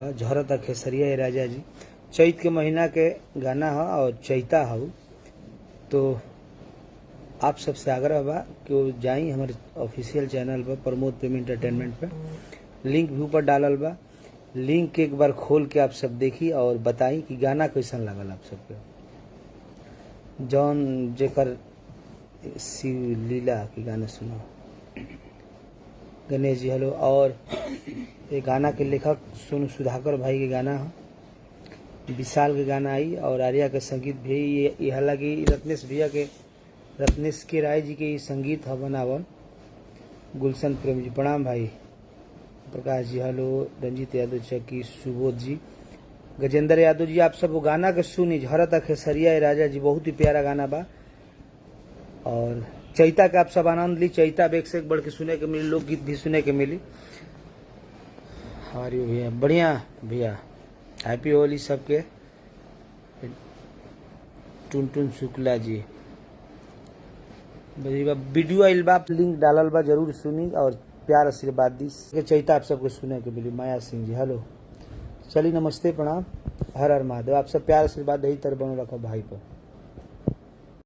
झरता खेसरिया राजा जी चैत के महीना के गाना है और चैता है। तो आप सबसे आग्रह बा कि वो जाई हमारे ऑफिशियल चैनल पर प्रमोद प्रेमी एंटरटेनमेंट पे लिंक भी ऊपर डालल बा। लिंक के एक बार खोल के आप सब देखी और बताई कि गाना कैसन लागल आप सबके। जौन जेकर शिव लीला के गाना सुनो गणेश जी हेलो। और ये गाना के लेखक सोनू सुधाकर भाई के गाना है, विशाल के गाना आई और आर्या के संगीत भी। ये हालांकि रत्नेश के राय जी के ये संगीत है बनावल। गुलशन प्रेम जी प्रणाम भाई। प्रकाश जी हेलो। रंजीत यादव चक्की सुबोध जी गजेंद्र यादव जी आप सब वो गाना के सुनी झरता खेसरिया राजा जी बहुत ही प्यारा गाना बा। और चैता के आप सब आनंद ली। चैता एक से एक बढ़ के सुने के मिली, लोकगीत भी सुने के मिली। हमारी भैया बढ़िया भैया हैप्पी होली सबके। टुनटुन शुक्ला जी वीडियो आइल बा, लिंक डालल बा, जरूर सुनी और प्यार आशीर्वाद दी। चैता आप सबके सुने के मिली। माया सिंह जी हेलो। चलिए नमस्ते प्रणाम हर हर महादेव। आप सब प्यार आशीर्वाद यही तरह बनो रखो भाई पर।